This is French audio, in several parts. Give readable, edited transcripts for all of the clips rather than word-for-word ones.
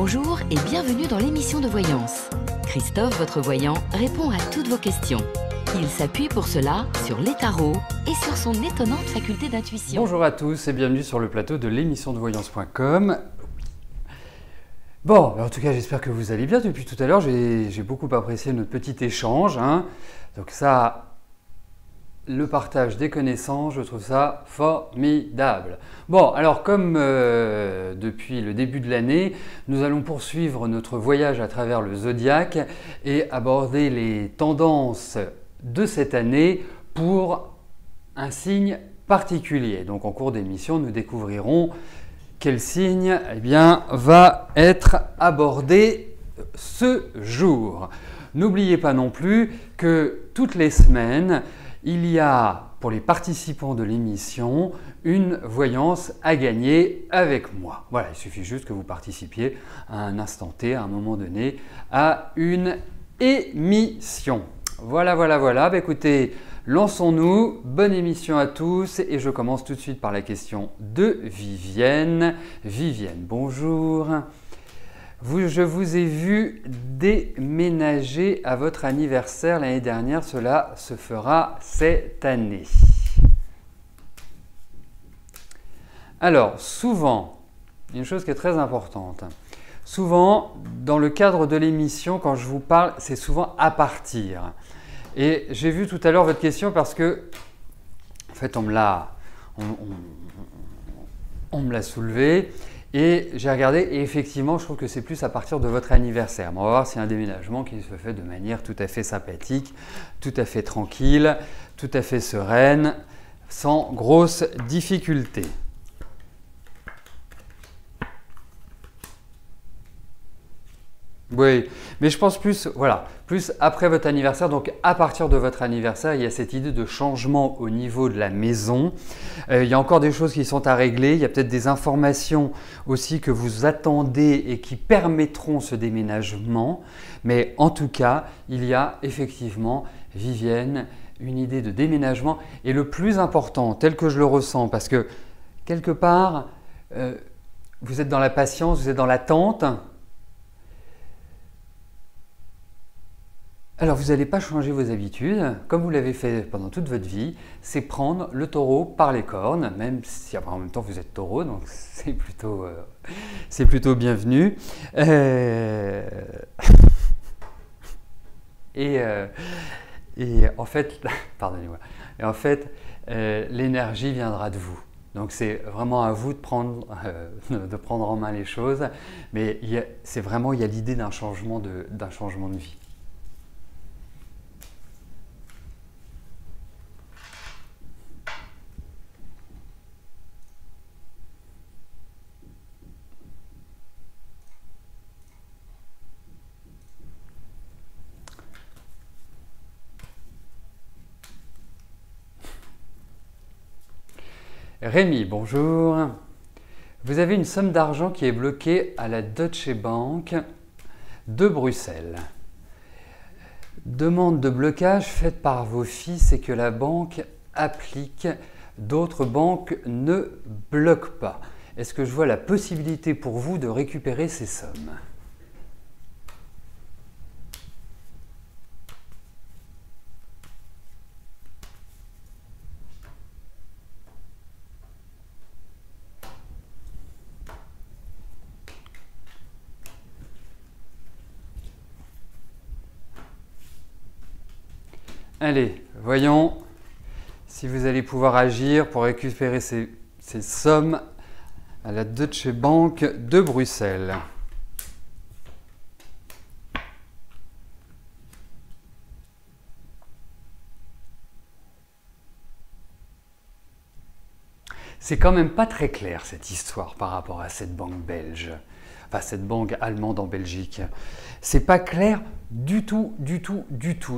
Bonjour et bienvenue dans l'émission de voyance. Christophe, votre voyant, répond à toutes vos questions. Il s'appuie pour cela sur les tarots et sur son étonnante faculté d'intuition. Bonjour à tous et bienvenue sur le plateau de l'émission de voyance.com. Bon, en tout cas, j'espère que vous allez bien. Depuis tout à l'heure, j'ai beaucoup apprécié notre petit échange. Donc ça, le partage des connaissances, je trouve ça formidable. Bon, alors comme depuis le début de l'année, nous allons poursuivre notre voyage à travers le zodiaque et aborder les tendances de cette année pour un signe particulier. Donc en cours d'émission, nous découvrirons quel signe va être abordé ce jour. N'oubliez pas non plus que toutes les semaines, il y a pour les participants de l'émission une voyance à gagner avec moi. Voilà, il suffit juste que vous participiez à un instant T, à un moment donné, à une émission. Voilà. Écoutez, lançons-nous. Bonne émission à tous et je commence tout de suite par la question de Vivienne. Vivienne, bonjour. Je vous ai vu déménager à votre anniversaire l'année dernière. Cela se fera cette année. Alors, souvent, une chose qui est très importante. Souvent, dans le cadre de l'émission, quand je vous parle, c'est souvent à partir. Et j'ai vu tout à l'heure votre question parce que, en fait, on me l'a soulevé. Et j'ai regardé et effectivement, je trouve que c'est plus à partir de votre anniversaire. On va voir s'il y a un déménagement qui se fait de manière tout à fait sympathique, tout à fait tranquille, tout à fait sereine, sans grosse difficulté. Oui, mais je pense plus après votre anniversaire, donc à partir de votre anniversaire, il y a cette idée de changement au niveau de la maison. Il y a encore des choses qui sont à régler, il y a peut-être des informations aussi que vous attendez et qui permettront ce déménagement. Mais en tout cas, il y a effectivement, Vivienne, une idée de déménagement. Et le plus important, tel que je le ressens, parce que quelque part, vous êtes dans la patience, vous êtes dans l'attente. Alors, vous n'allez pas changer vos habitudes, comme vous l'avez fait pendant toute votre vie, c'est prendre le taureau par les cornes, même si en même temps vous êtes taureau, donc c'est plutôt bienvenu. Et en fait, pardonnez-moi, l'énergie viendra de vous. Donc c'est vraiment à vous de prendre en main les choses, mais il y a l'idée d'un changement de vie. Rémi, bonjour. Vous avez une somme d'argent qui est bloquée à la Deutsche Bank de Bruxelles. Demande de blocage faite par vos fils et que la banque applique. D'autres banques ne bloquent pas. Est-ce que je vois la possibilité pour vous de récupérer ces sommes ? Allez, voyons si vous allez pouvoir agir pour récupérer ces sommes à la Deutsche Bank de Bruxelles. C'est quand même pas très clair cette histoire par rapport à cette banque belge, enfin cette banque allemande en Belgique. C'est pas clair du tout.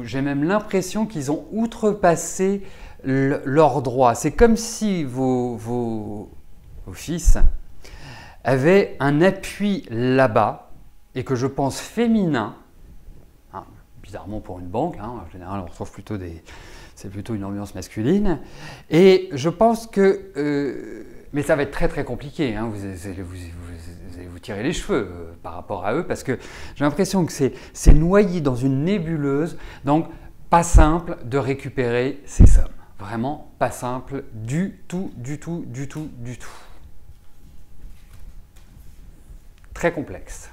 J'ai même l'impression qu'ils ont outrepassé leurs droits. C'est comme si vos fils avaient un appui là-bas et que je pense féminin, bizarrement pour une banque, en général on retrouve c'est plutôt une ambiance masculine, et je pense que Mais ça va être très très compliqué, hein. Vous allez vous tirer les cheveux par rapport à eux parce que j'ai l'impression que c'est noyé dans une nébuleuse, donc pas simple de récupérer ces sommes. Vraiment pas simple du tout, du tout, du tout, du tout. Très complexe.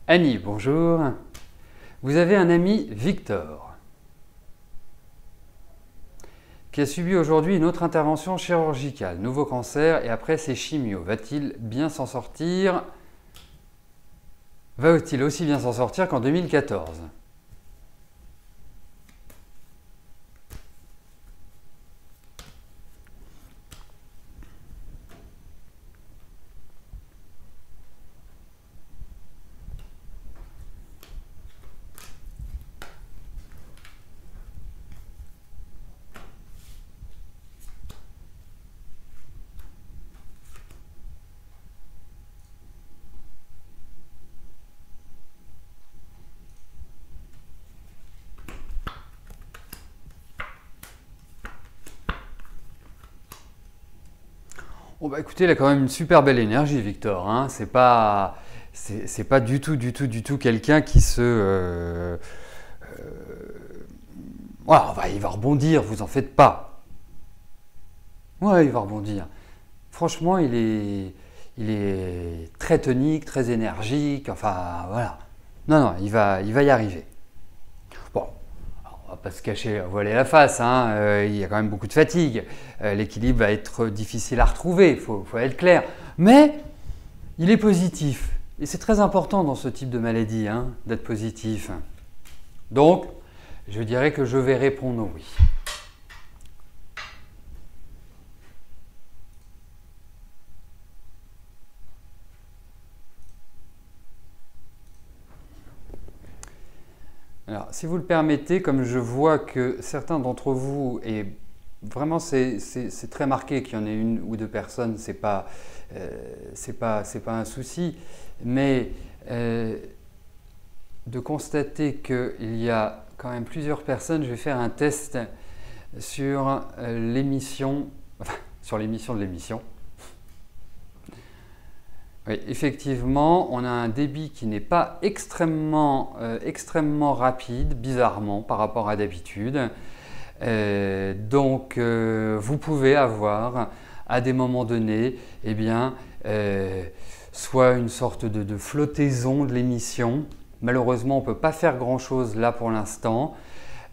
Annie, bonjour. Vous avez un ami, Victor, qui a subi aujourd'hui une autre intervention chirurgicale, nouveau cancer, et après c'est chimio. Va-t-il bien s'en sortir? Va-t-il aussi bien s'en sortir qu'en 2014? Bon bah écoutez, il a quand même une super belle énergie, Victor, hein. C'est pas du tout quelqu'un qui se... Voilà, il va rebondir, vous en faites pas. Ouais, il va rebondir. Franchement, il est très tonique, très énergique, enfin voilà. Non, il va y arriver. Bon, on va pas se cacher, voiler la face, hein. Il y a quand même beaucoup de fatigue. L'équilibre va être difficile à retrouver, il faut être clair. Mais il est positif. Et c'est très important dans ce type de maladie, hein, d'être positif. Donc, je dirais que je vais répondre oui. Alors, si vous le permettez, comme je vois que certains d'entre vous, et vraiment c'est très marqué qu'il y en ait une ou deux personnes, c'est pas un souci, mais de constater qu'il y a quand même plusieurs personnes, je vais faire un test sur l'émission, enfin, sur l'émission de l'émission. Oui, effectivement, on a un débit qui n'est pas extrêmement rapide, bizarrement, par rapport à d'habitude. Donc, vous pouvez avoir, à des moments donnés, eh bien, soit une sorte de flottaison de l'émission. Malheureusement, on ne peut pas faire grand-chose là pour l'instant.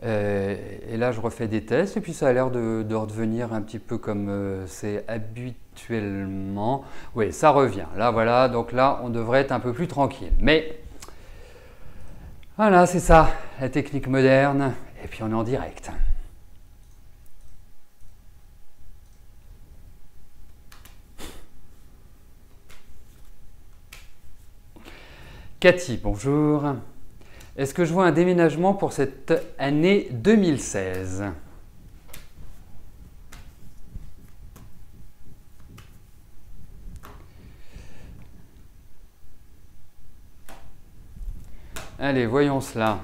Et là, je refais des tests et puis ça a l'air de redevenir un petit peu comme c'est habituellement. Oui, ça revient. Là, voilà. Donc là, on devrait être un peu plus tranquille. Mais voilà, c'est ça, la technique moderne. Et puis, on est en direct. Cathy, bonjour. Est-ce que je vois un déménagement pour cette année 2016? Allez, voyons cela.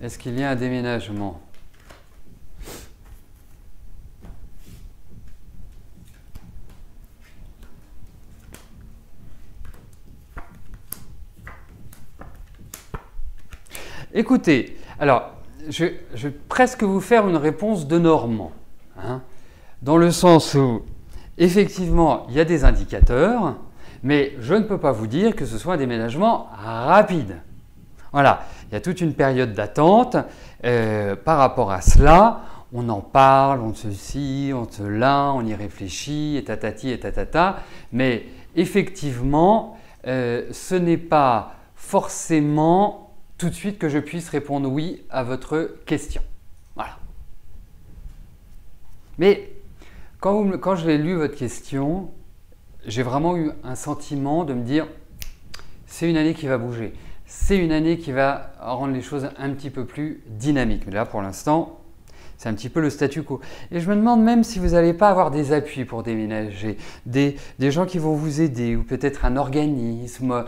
Est-ce qu'il y a un déménagement? Écoutez, alors, je vais presque vous faire une réponse de Normand, hein, dans le sens où, effectivement, il y a des indicateurs, mais je ne peux pas vous dire que ce soit un déménagement rapide. Voilà, il y a toute une période d'attente. Par rapport à cela, on en parle, on ceci, on cela, on y réfléchit, et tatati et tatata, mais effectivement, ce n'est pas forcément tout de suite que je puisse répondre oui à votre question. Voilà. Mais quand je l'ai lu votre question, j'ai vraiment eu un sentiment de me dire c'est une année qui va bouger. C'est une année qui va rendre les choses un petit peu plus dynamiques. Mais là, pour l'instant, C'est un petit peu le statu quo. Et je me demande même si vous n'allez pas avoir des appuis pour déménager, des gens qui vont vous aider, ou peut-être un organisme.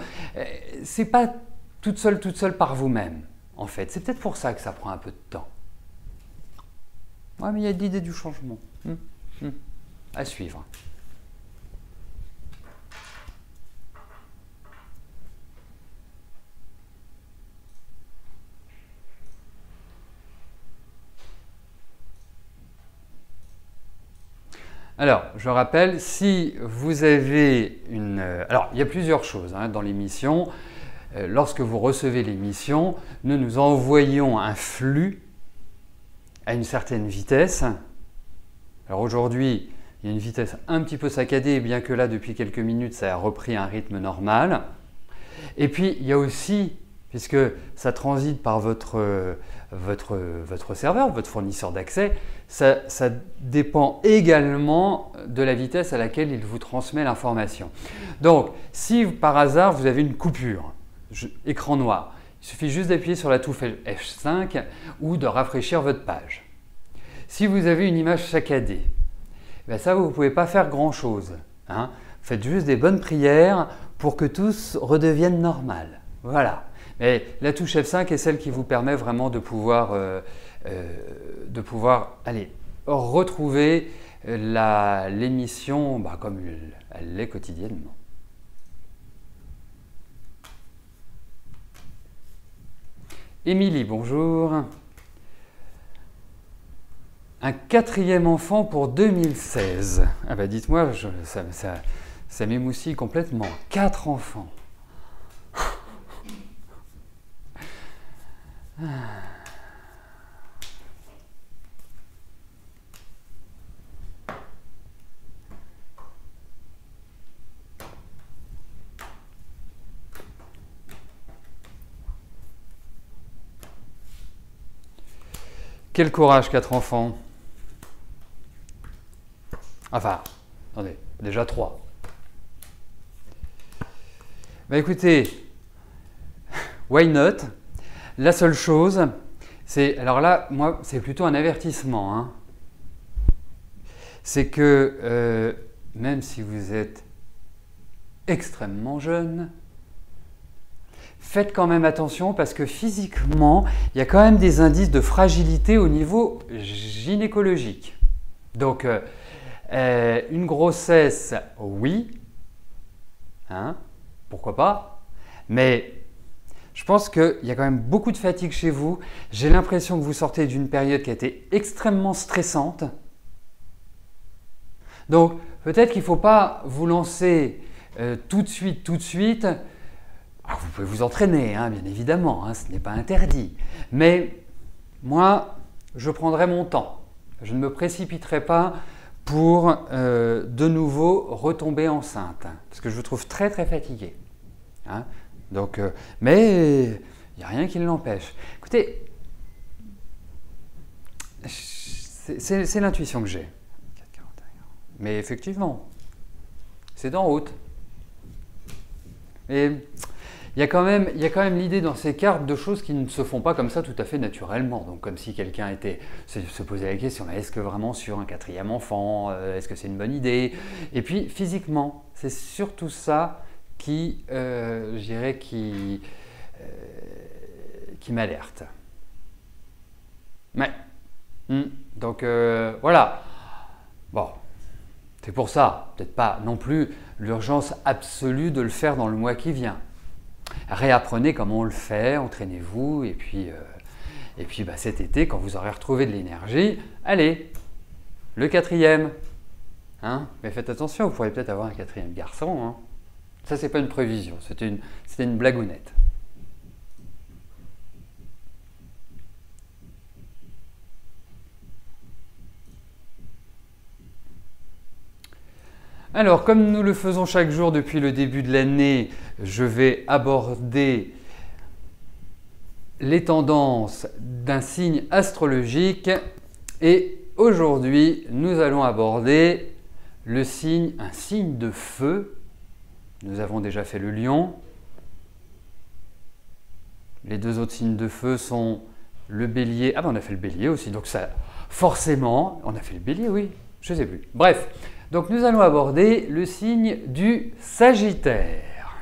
C'est pas toute seule par vous-même, en fait. C'est peut-être pour ça que ça prend un peu de temps. Ouais, mais il y a l'idée du changement. À suivre. Alors, je rappelle, si vous avez une... Alors, il y a plusieurs choses dans l'émission. Lorsque vous recevez l'émission, nous envoyons un flux à une certaine vitesse. Alors aujourd'hui, il y a une vitesse un petit peu saccadée, bien que là, depuis quelques minutes, ça a repris un rythme normal. Et puis, il y a aussi, puisque ça transite par votre serveur, votre fournisseur d'accès, ça dépend également de la vitesse à laquelle il vous transmet l'information. Donc, si par hasard vous avez une coupure, écran noir, il suffit juste d'appuyer sur la touche F5 ou de rafraîchir votre page. Si vous avez une image saccadée, ben ça vous ne pouvez pas faire grand-chose. Faites juste des bonnes prières pour que tout redevienne normal. Voilà. Mais la touche F5 est celle qui vous permet vraiment de pouvoir retrouver l'émission comme elle l'est quotidiennement. Émilie, bonjour. Un 4e enfant pour 2016. Ah bah dites-moi, ça m'émoustille complètement. 4 enfants. Quel courage, 4 enfants. Enfin, attendez, déjà 3. Bah écoutez, why not? La seule chose, c'est, alors là, moi, c'est plutôt un avertissement. C'est que même si vous êtes extrêmement jeune, faites quand même attention parce que physiquement, il y a quand même des indices de fragilité au niveau gynécologique. Donc, une grossesse, oui, pourquoi pas, mais je pense qu'il y a quand même beaucoup de fatigue chez vous. J'ai l'impression que vous sortez d'une période qui a été extrêmement stressante. Donc, peut-être qu'il ne faut pas vous lancer tout de suite. Alors, vous pouvez vous entraîner, bien évidemment, ce n'est pas interdit. Mais moi, je prendrai mon temps. Je ne me précipiterai pas pour de nouveau retomber enceinte. Parce que je vous trouve très très fatigué. Donc, mais il n'y a rien qui l'empêche. Écoutez, c'est l'intuition que j'ai. Mais effectivement, c'est d'en route. Et il y a quand même l'idée dans ces cartes de choses qui ne se font pas comme ça tout à fait naturellement. Donc comme si quelqu'un se posait la question, est-ce que vraiment sur un 4e enfant, est-ce que c'est une bonne idée? Et puis physiquement, c'est surtout ça qui, je dirais, qui m'alerte. Mais, donc voilà. Bon, c'est pour ça, peut-être pas non plus l'urgence absolue de le faire dans le mois qui vient. Réapprenez comment on le fait, entraînez-vous, et puis cet été, quand vous aurez retrouvé de l'énergie, allez, le 4e. Mais faites attention, vous pourriez peut-être avoir un 4e garçon. Ça, c'est pas une prévision, c'était une blagounette. Alors, comme nous le faisons chaque jour depuis le début de l'année, je vais aborder les tendances d'un signe astrologique et aujourd'hui, nous allons aborder un signe de feu. Nous avons déjà fait le lion. Les 2 autres signes de feu sont le bélier. Ah ben on a fait le bélier aussi, donc ça, forcément, on a fait le Bélier, oui, je ne sais plus. Bref, donc nous allons aborder le signe du Sagittaire.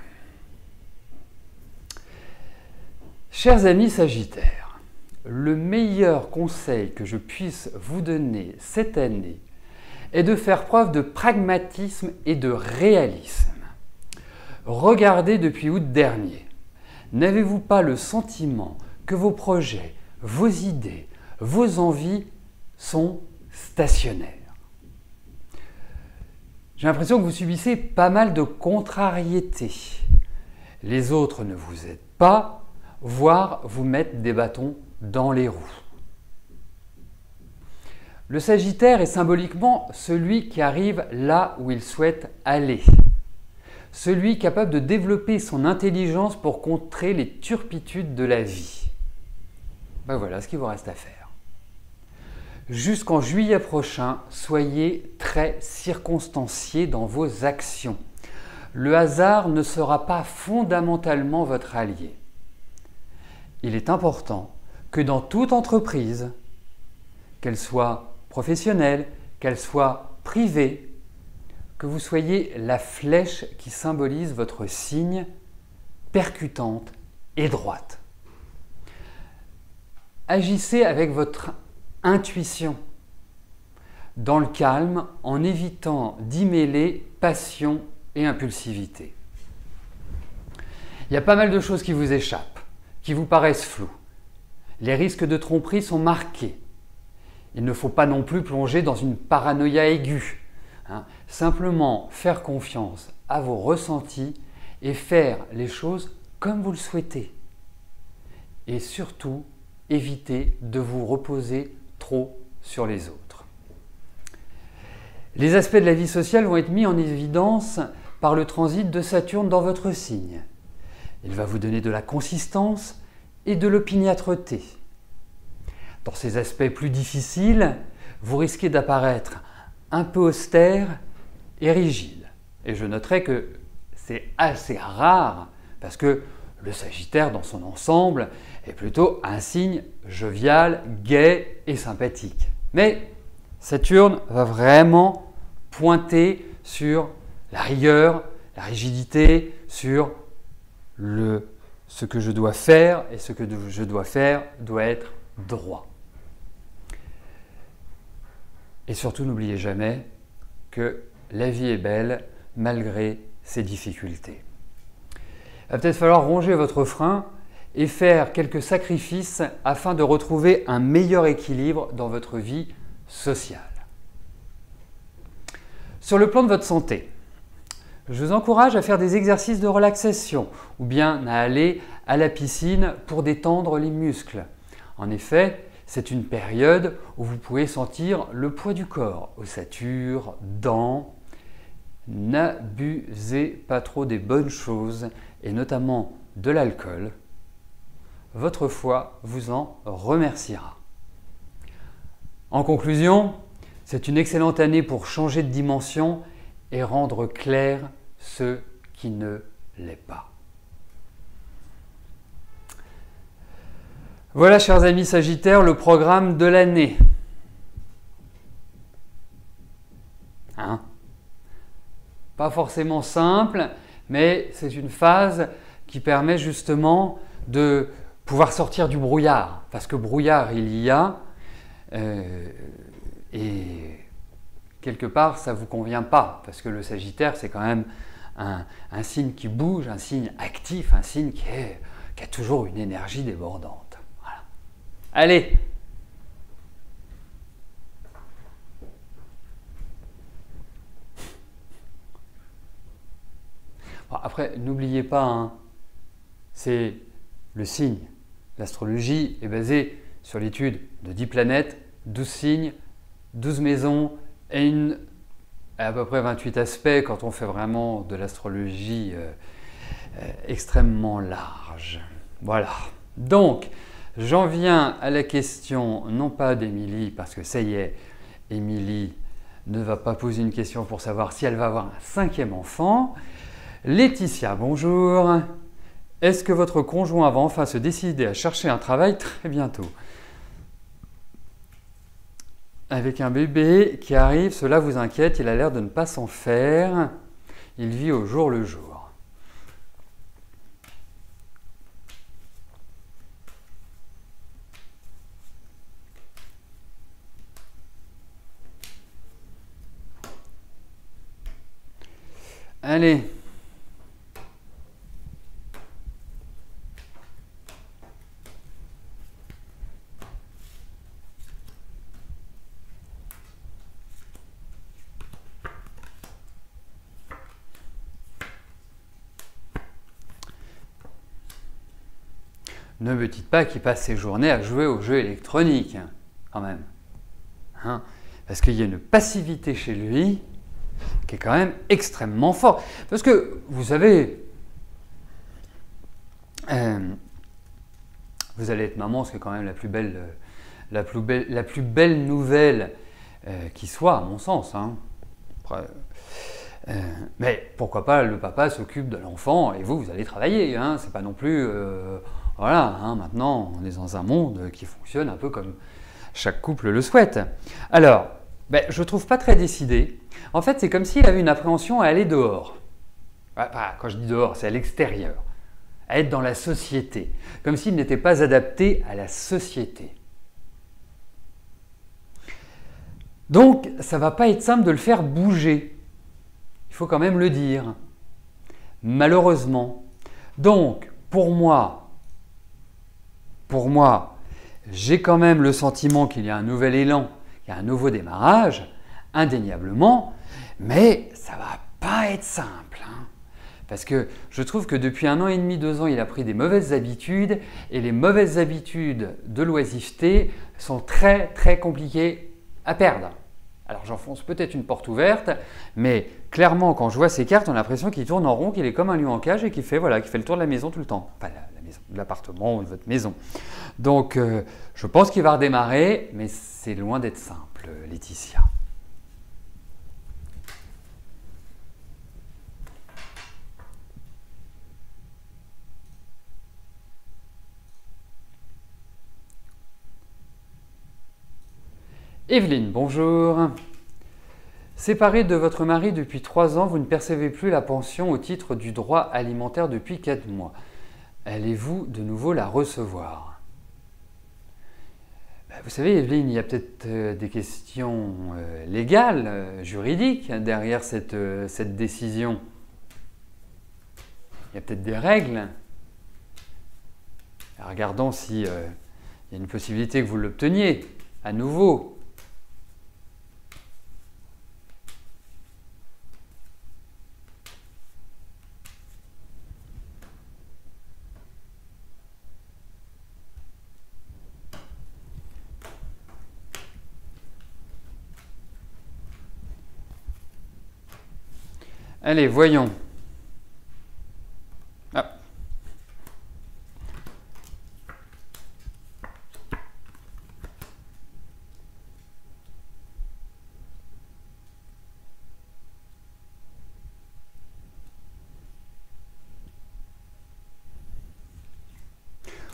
Chers amis Sagittaires, le meilleur conseil que je puisse vous donner cette année est de faire preuve de pragmatisme et de réalisme. Regardez depuis août dernier. N'avez-vous pas le sentiment que vos projets, vos idées, vos envies sont stationnaires? J'ai l'impression que vous subissez pas mal de contrariétés. Les autres ne vous aident pas, voire vous mettent des bâtons dans les roues. Le Sagittaire est symboliquement celui qui arrive là où il souhaite aller. Celui capable de développer son intelligence pour contrer les turpitudes de la vie. Ben voilà ce qu'il vous reste à faire. Jusqu'en juillet prochain, soyez très circonstanciés dans vos actions. Le hasard ne sera pas fondamentalement votre allié. Il est important que dans toute entreprise, qu'elle soit professionnelle, qu'elle soit privée, que vous soyez la flèche qui symbolise votre signe, percutante et droite. Agissez avec votre intuition, dans le calme, en évitant d'y mêler passion et impulsivité. Il y a pas mal de choses qui vous échappent, qui vous paraissent floues. Les risques de tromperie sont marqués. Il ne faut pas non plus plonger dans une paranoïa aiguë. Simplement faire confiance à vos ressentis et faire les choses comme vous le souhaitez. Et surtout, évitez de vous reposer trop sur les autres. Les aspects de la vie sociale vont être mis en évidence par le transit de Saturne dans votre signe. Il va vous donner de la consistance et de l'opiniâtreté. Dans ces aspects plus difficiles, vous risquez d'apparaître un peu austère et rigide. Et je noterai que c'est assez rare parce que le Sagittaire dans son ensemble est plutôt un signe jovial, gai et sympathique. Mais Saturne va vraiment pointer sur la rigueur, la rigidité, sur ce que je dois faire, et ce que je dois faire doit être droit. Et surtout, n'oubliez jamais que la vie est belle malgré ses difficultés. Il va peut-être falloir ronger votre frein et faire quelques sacrifices afin de retrouver un meilleur équilibre dans votre vie sociale. Sur le plan de votre santé, je vous encourage à faire des exercices de relaxation ou bien à aller à la piscine pour détendre les muscles. En effet, c'est une période où vous pouvez sentir le poids du corps, ossature, dents. N'abusez pas trop des bonnes choses et notamment de l'alcool. Votre foie vous en remerciera. En conclusion, c'est une excellente année pour changer de dimension et rendre clair ce qui ne l'est pas. Voilà, chers amis Sagittaires, le programme de l'année. Pas forcément simple, mais c'est une phase qui permet justement de pouvoir sortir du brouillard. Parce que brouillard, il y a, et quelque part, ça ne vous convient pas. Parce que le Sagittaire, c'est quand même un signe qui bouge, un signe actif, un signe qui a toujours une énergie débordante. Voilà. Allez! Après, n'oubliez pas, c'est le signe. L'astrologie est basée sur l'étude de 10 planètes, 12 signes, 12 maisons et à peu près 28 aspects quand on fait vraiment de l'astrologie extrêmement large. Voilà. Donc, j'en viens à la question, non pas d'Émilie, parce que ça y est, Émilie ne va pas poser une question pour savoir si elle va avoir un 5e enfant. Laetitia, bonjour. Est-ce que votre conjoint va enfin se décider à chercher un travail très bientôt? avec un bébé qui arrive, cela vous inquiète, il a l'air de ne pas s'en faire. Il vit au jour le jour. Allez. Ne me dites pas qu'il passe ses journées à jouer aux jeux électroniques, quand même. Hein, parce qu'il y a une passivité chez lui qui est quand même extrêmement forte. Parce que, vous savez, vous allez être maman, c'est quand même la plus belle nouvelle qui soit, à mon sens. Hein. Après, mais pourquoi pas, le papa s'occupe de l'enfant et vous allez travailler. Hein. C'est pas non plus... voilà, hein, maintenant, on est dans un monde qui fonctionne un peu comme chaque couple le souhaite. Alors, je ne trouve pas très décidé. En fait, c'est comme s'il avait une appréhension à aller dehors. Enfin, quand je dis dehors, c'est à l'extérieur. À être dans la société. Comme s'il n'était pas adapté à la société. Donc, ça ne va pas être simple de le faire bouger. Il faut quand même le dire. Malheureusement. Donc, pour moi, j'ai quand même le sentiment qu'il y a un nouvel élan, qu'il y a un nouveau démarrage, indéniablement, mais ça ne va pas être simple. Hein. Parce que je trouve que depuis 1 an et demi, 2 ans, il a pris des mauvaises habitudes, et les mauvaises habitudes de l'oisiveté sont très très compliquées à perdre. Alors j'enfonce peut-être une porte ouverte, mais clairement quand je vois ces cartes, on a l'impression qu'il tourne en rond, qu'il est comme un lion en cage et qu'il fait le tour de la maison tout le temps. Enfin la maison, de l'appartement ou de votre maison. Donc je pense qu'il va redémarrer, mais c'est loin d'être simple, Laetitia. Evelyne, bonjour. Séparée de votre mari depuis 3 ans, vous ne percevez plus la pension au titre du droit alimentaire depuis 4 mois. Allez-vous de nouveau la recevoir? Vous savez, Evelyne, il y a peut-être des questions légales, juridiques derrière cette décision. Il y a peut-être des règles. Regardons s'il y a une possibilité que vous l'obteniez à nouveau. Allez, voyons. Ah.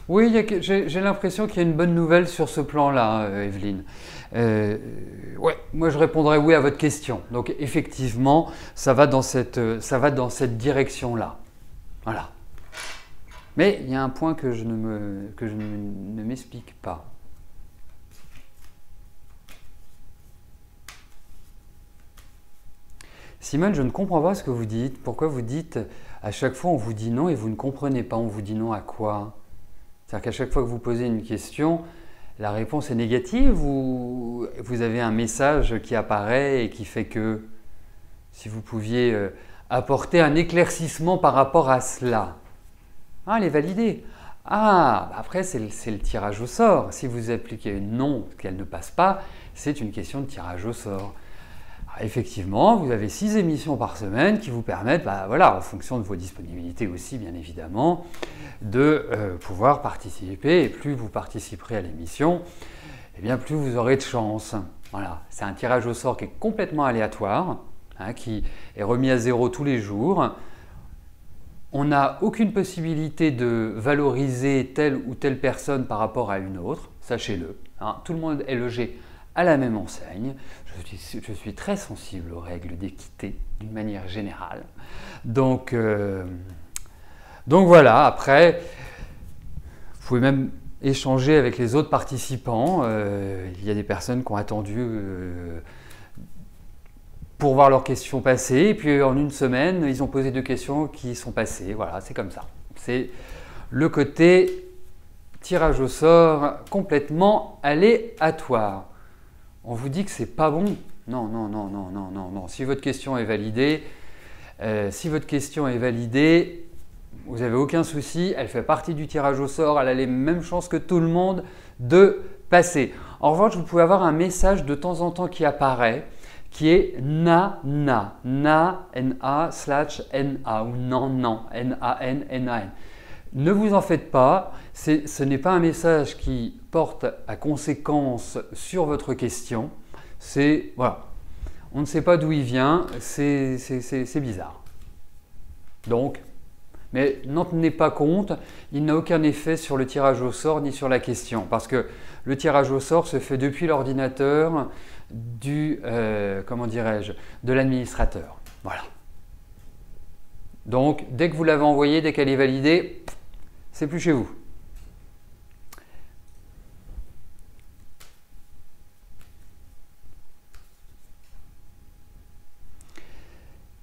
Oui, j'ai l'impression qu'il y a une bonne nouvelle sur ce plan-là, Evelyne. Ouais, moi je répondrai oui à votre question. Donc effectivement, ça va dans cette direction-là. Voilà. Mais il y a un point que je ne m'explique pas. Simone, je ne comprends pas ce que vous dites. Pourquoi vous dites à chaque fois on vous dit non et vous ne comprenez pas, on vous dit non à quoi? C'est-à-dire qu'à chaque fois que vous posez une question, la réponse est négative ou vous avez un message qui apparaît et qui fait que si vous pouviez apporter un éclaircissement par rapport à cela. Ah, elle est validée. Ah, après c'est le tirage au sort. Si vous appliquez non, qu'elle ne passe pas, c'est une question de tirage au sort. Alors, effectivement, vous avez 6 émissions par semaine qui vous permettent, voilà, en fonction de vos disponibilités aussi bien évidemment, de pouvoir participer. Et plus vous participerez à l'émission, eh bien plus vous aurez de chance. Voilà, c'est un tirage au sort qui est complètement aléatoire, hein, qui est remis à 0 tous les jours. On n'a aucune possibilité de valoriser telle ou telle personne par rapport à une autre, sachez-le. Hein, tout le monde est logé à la même enseigne. Je suis très sensible aux règles d'équité d'une manière générale. Donc voilà, après, vous pouvez même échanger avec les autres participants. Il y a des personnes qui ont attendu pour voir leurs questions passer, et puis en une semaine, ils ont posé 2 questions qui sont passées. Voilà, c'est comme ça. C'est le côté tirage au sort complètement aléatoire. On vous dit que c'est pas bon. Non, non, non, non, non, non, non. Si votre question est validée, vous n'avez aucun souci, elle fait partie du tirage au sort, elle a les mêmes chances que tout le monde de passer. En revanche, vous pouvez avoir un message de temps en temps qui apparaît, qui est na, na, N-A / N-A ou non, N-A-N, N-A-N. Ne vous en faites pas, ce n'est pas un message qui porte à conséquence sur votre question. Voilà, on ne sait pas d'où il vient, c'est bizarre. Donc, mais n'en tenez pas compte, il n'a aucun effet sur le tirage au sort ni sur la question, parce que le tirage au sort se fait depuis l'ordinateur de l'administrateur. Voilà. Donc, dès que vous l'avez envoyée, dès qu'elle est validée, c'est plus chez vous.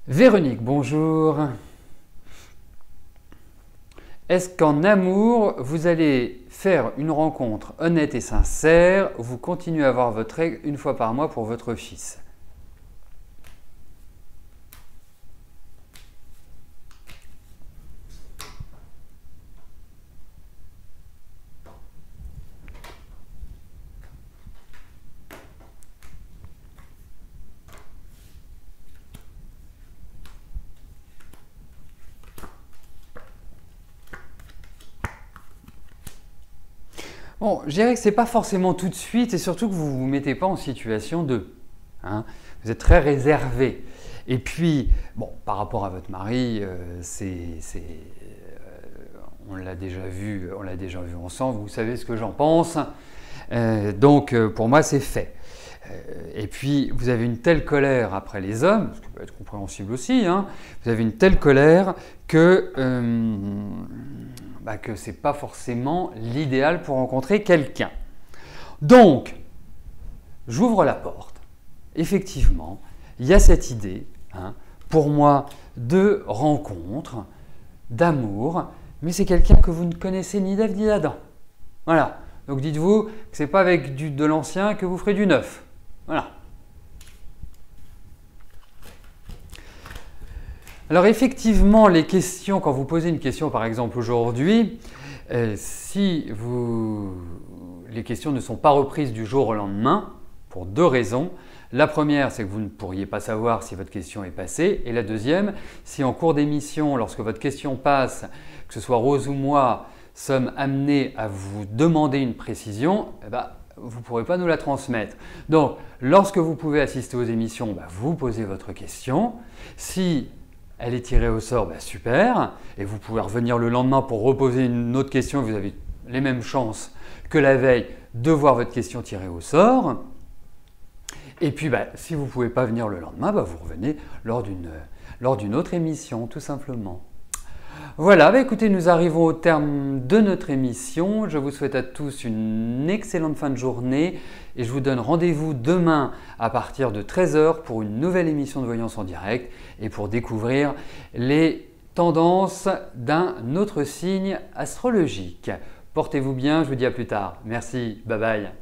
Véronique, bonjour. Est-ce qu'en amour, vous allez faire une rencontre honnête et sincère, vous continuez à avoir votre règle 1 fois par mois pour votre fils? Bon, je dirais que ce n'est pas forcément tout de suite et surtout que vous ne vous mettez pas en situation de. Vous êtes très réservé. Et puis, bon, par rapport à votre mari, on l'a déjà vu ensemble, vous savez ce que j'en pense. Donc, pour moi, c'est fait. Et puis, vous avez une telle colère après les hommes, ce qui peut être compréhensible aussi, vous avez une telle colère que ce n'est pas forcément l'idéal pour rencontrer quelqu'un. Donc, j'ouvre la porte. Effectivement, il y a cette idée, pour moi, de rencontre, d'amour, mais c'est quelqu'un que vous ne connaissez ni d'Ève ni d'Adam. Voilà. Donc dites-vous que ce n'est pas avec de l'ancien que vous ferez du neuf. Voilà. Alors effectivement, les questions, quand vous posez une question par exemple aujourd'hui, si les questions ne sont pas reprises du jour au lendemain, pour 2 raisons. La première, c'est que vous ne pourriez pas savoir si votre question est passée. Et la deuxième, si en cours d'émission, lorsque votre question passe, que ce soit Rose ou moi, sommes amenés à vous demander une précision, vous ne pourrez pas nous la transmettre. Donc, lorsque vous pouvez assister aux émissions, vous posez votre question. Si elle est tirée au sort, super. Et vous pouvez revenir le lendemain pour reposer une autre question. Vous avez les mêmes chances que la veille de voir votre question tirée au sort. Et puis, si vous ne pouvez pas venir le lendemain, vous revenez lors d'une autre émission, tout simplement. Voilà, écoutez, nous arrivons au terme de notre émission. Je vous souhaite à tous une excellente fin de journée et je vous donne rendez-vous demain à partir de 13 h pour une nouvelle émission de Voyance en direct et pour découvrir les tendances d'un autre signe astrologique. Portez-vous bien, je vous dis à plus tard. Merci, bye bye.